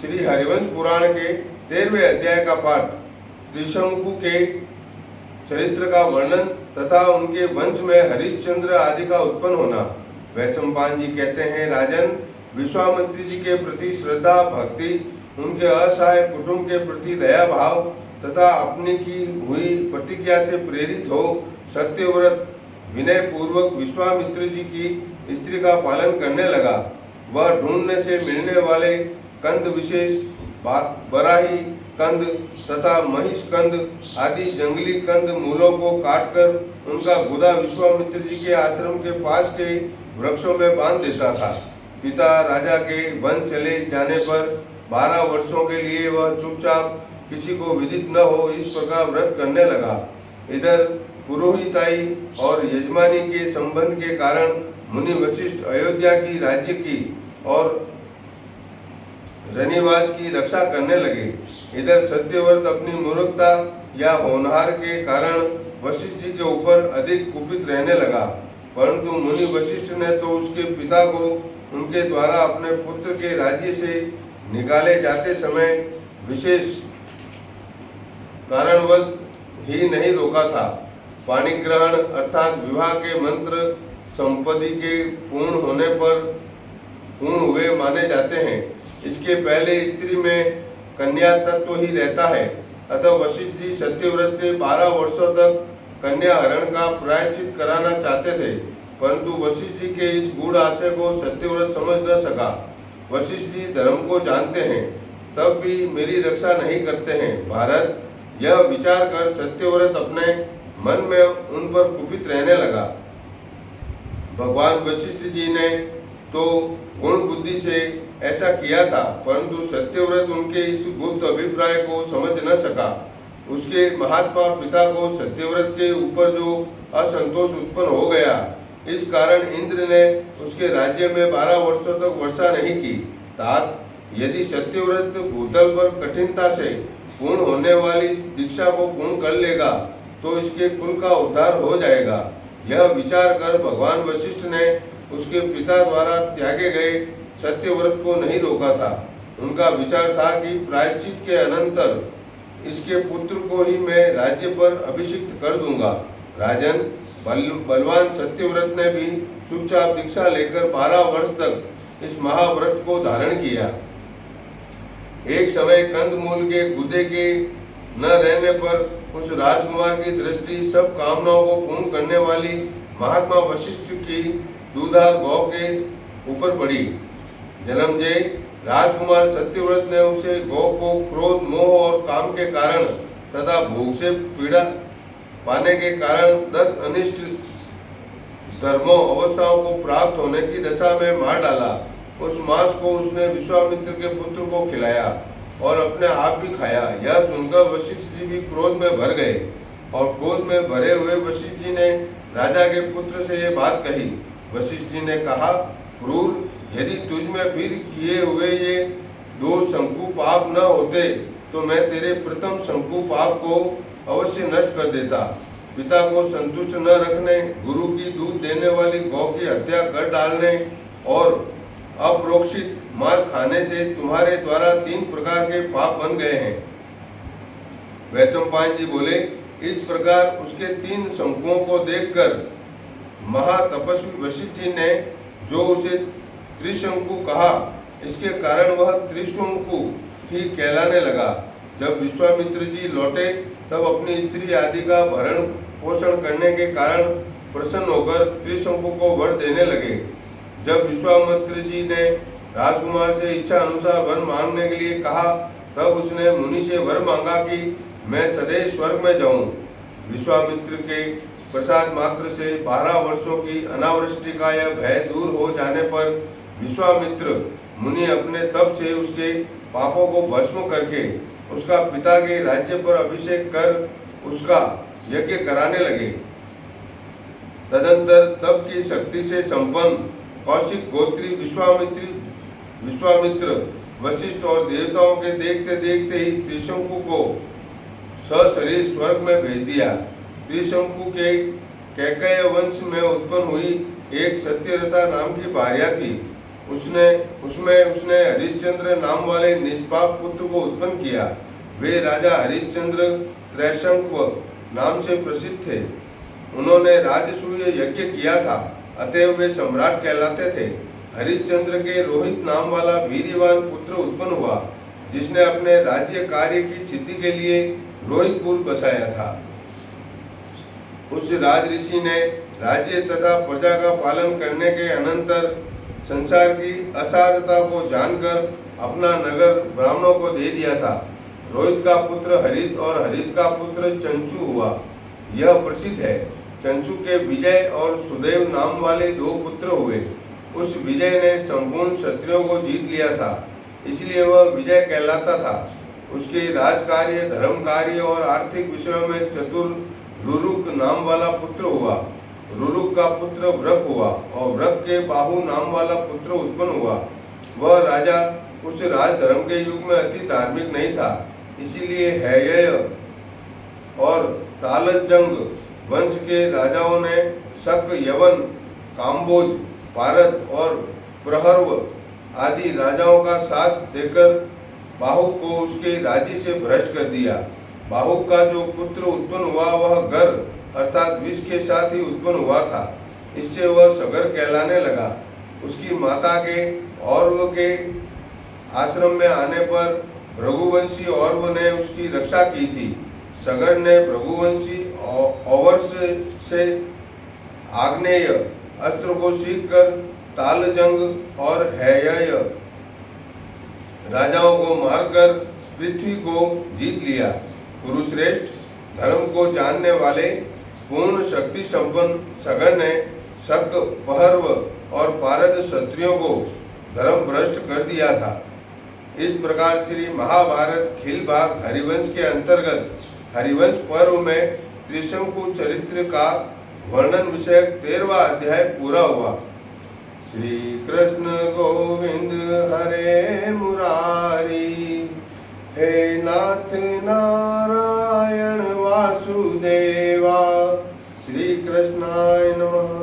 श्री हरिवंश पुराण के 13वें अध्याय का पाठ त्रिशंकु के चरित्र का वर्णन तथा उनके वंश में हरिश्चंद्र आदि का उत्पन्न होना। वैशंपायन जी कहते हैं, राजन, विश्वामित्र जी के प्रति श्रद्धा भक्ति, उनके असहाय कुटुंब के प्रति दया भाव तथा अपनी की हुई प्रतिज्ञा से प्रेरित हो सत्यव्रत विनय पूर्वक विश्वामित्र जी की स्त्री का पालन करने लगा। वह ढूंढने से मिलने वाले कंद विशेष बराही कंद तथा महिष कंद आदि जंगली कंद मूलों को काटकर उनका गुदा विश्वामित्र जी के आश्रम के पास के वृक्षों में बांध देता था। पिता राजा के वन चले जाने पर 12 वर्षों के लिए वह चुपचाप किसी को विदित न हो इस प्रकार व्रत करने लगा। इधर पुरोहिताई और यजमानी के संबंध के कारण मुनि वशिष्ठ अयोध्या की राज्य की और रनिवास की रक्षा करने लगे। इधर सत्यव्रत अपनी मूर्खता या होनहार के कारण वशिष्ठ जी के ऊपर अधिक कुपित रहने लगा, परंतु मुनि वशिष्ठ ने तो उसके पिता को उनके द्वारा अपने पुत्र के राज्य से निकाले जाते समय विशेष कारणवश ही नहीं रोका था। पाणी ग्रहण अर्थात विवाह के मंत्र संपत्ति के पूर्ण होने पर पूर्ण हुए माने जाते हैं। इसके पहले स्त्री में कन्या तत्व ही रहता है। अतः वशिष्ठ जी सत्यव्रत से 12 वर्षों तक कन्या हरण का प्रायश्चित कराना चाहते थे, परंतु वशिष्ठ जी के इस गूढ़ आशय को सत्यव्रत समझ न सका। वशिष्ठ जी धर्म को जानते हैं, तब भी मेरी रक्षा नहीं करते हैं। भारत, यह विचार कर सत्यव्रत अपने मन में उन पर कुपित रहने लगा। भगवान वशिष्ठ जी ने तो गुण बुद्धि से ऐसा किया था, परंतु सत्यव्रत उनके इस गुप्त अभिप्राय को समझ न सका। उसके महात्मा पिता को सत्यव्रत के ऊपर जो असंतोष उत्पन्न हो गया, इस कारण इंद्र ने उसके राज्य में 12 वर्षों तक वर्षा नहीं की। तात, यदि सत्यव्रत भूतल पर कठिनता से पूर्ण होने वाली दीक्षा को पूर्ण कर लेगा तो इसके कुल का उद्धार हो जाएगा। यह विचार कर भगवान वशिष्ठ ने उसके पिता द्वारा त्यागे गए सत्यव्रत को नहीं रोका था। उनका विचार था कि प्रायश्चित के अनंतर इसके पुत्र को ही मैं राज्य पर अभिषिक्त कर दूंगा। राजन, बलवान सत्यव्रत ने भी चुपचाप दीक्षा लेकर 12 वर्ष तक इस महाव्रत को धारण किया। एक समय कंदमूल के गुदे के न रहने पर उस राजकुमार की दृष्टि सब कामनाओं को पूर्ण करने वाली महात्मा वशिष्ठ की दूधार गौ के ऊपर पड़ी। जन्मजय राजकुमार सत्यव्रत ने उसे गौ को क्रोध, मोह और काम के कारण तथा भूख से पीड़ा पाने के कारण 10 अनिष्ट धर्मों अवस्थाओं को प्राप्त होने की दशा में मार डाला। उस मांस को उसने विश्वामित्र के पुत्र को खिलाया और अपने आप भी खाया। यह सुनकर वशिष्ठ जी भी क्रोध में भर गए और क्रोध में भरे हुए वशिष्ठ जी ने राजा के पुत्र से ये बात कही। वशिष्ठ जी ने कहा, क्रूर, यदि तुझ में फिर किए हुए ये 2 शंकु पाप न होते तो मैं तेरे प्रथम शंकु पाप को अवश्य नष्ट कर देता। पिता को संतुष्ट न रखने, गुरु की दूध देने वाली गौ की हत्या कर डालने और अप्रोक्षित मांस खाने से तुम्हारे द्वारा 3 प्रकार के पाप बन गए हैं। वैशंपायन जी बोले, इस प्रकार उसके 3 शंकुओं को देखकर महातपस्वी वशिष्ठ जी ने जो उसे त्रिशंकु कहा, इसके कारण वह त्रिशंकु ही कहलाने लगा। जब विश्वामित्र जी लौटे तब अपनी स्त्री आदि का भरण पोषण करने के कारण प्रसन्न होकर त्रिशंकु को वर देने लगे। जब विश्वामित्र जी ने राजकुमार से इच्छा अनुसार वर मांगने के लिए कहा, तब उसने मुनि से वर मांगा कि मैं सदैव स्वर्ग में जाऊं। विश्वामित्र के प्रसाद मात्र से 12 वर्षों की अनावृष्टि का यह भय दूर हो जाने पर विश्वामित्र मुनि अपने तप से उसके पापों को भस्म करके उसका पिता के राज्य पर अभिषेक कर उसका यज्ञ कराने लगे। तदंतर तप की शक्ति से संपन्न कौशिक गोत्री विश्वामित्र वशिष्ठ और देवताओं के देखते देखते ही त्रिशंकु को सशरीर स्वर्ग में भेज दिया। त्रिशंकु के कैकेय वंश में उत्पन्न हुई एक सत्यव्रता नाम की भार्या थी। उसने हरिश्चंद्र नाम वाले निष्पाप पुत्र को उत्पन्न किया। वे राजा हरिश्चंद्र त्रैशंक नाम से प्रसिद्ध थे। उन्होंने राजसूय यज्ञ किया था, अतएव वे सम्राट कहलाते थे। हरिश्चंद्र के रोहित नाम वाला वीर्यवान पुत्र उत्पन्न हुआ, जिसने अपने राज्य कार्य की सिद्धि के लिए रोहितपुर बसाया था। उस राज ऋषि ने राज्य तथा प्रजा का पालन करने के अनंतर संसार की असारता को जानकर अपना नगर ब्राह्मणों को दे दिया था। रोहित का पुत्र हरित और हरित का पुत्र चंचू हुआ। यह प्रसिद्ध है। चंचू के विजय और सुदेव नाम वाले 2 पुत्र हुए। उस विजय ने संपूर्ण क्षत्रियों को जीत लिया था, इसलिए वह विजय कहलाता था। उसके राजकार्य, धर्म कार्य और आर्थिक विषयों में चतुर रुरुक नाम वाला पुत्र हुआ। रुरुक का पुत्र व्रक हुआ और व्रक के बाहु नाम वाला पुत्र उत्पन्न हुआ। वह राजा उस राजधर्म के युग में अति धार्मिक नहीं था, इसीलिए हैय और तालजंग वंश के राजाओं ने शक, यवन, काम्बोज, पारद और प्रहर्व आदि राजाओं का साथ देकर बाहुक को उसके राज्य से भ्रष्ट कर दिया। बाहुक का जो पुत्र उत्पन्न हुआ वह गर अर्थात विष के साथ ही उत्पन्न हुआ था। इससे वह सगर कहलाने लगा। उसकी माता के औरव के आश्रम में आने पर भृगुवंशी औरव ने उसकी रक्षा की थी। सगर ने भृगुवंशी औवर्ष से आग्नेय अस्त्र को सीखकर तालजंग और हैय राजाओं को मारकर पृथ्वी को जीत लिया। कुरुश्रेष्ठ, धर्म को जानने वाले पूर्ण शक्ति संपन्न सगर ने शक, पहर्व और पारद क्षत्रियों को धर्म भ्रष्ट कर दिया था। इस प्रकार श्री महाभारत खिल भाग हरिवंश के अंतर्गत हरिवंश पर्व में त्रिशंकु चरित्र का वर्णन विषयक 13वां अध्याय पूरा हुआ। श्री कृष्ण गोविंद हरे मुरारी, हे नाथ नारायण वासुदेवा, श्री कृष्णाय नमः।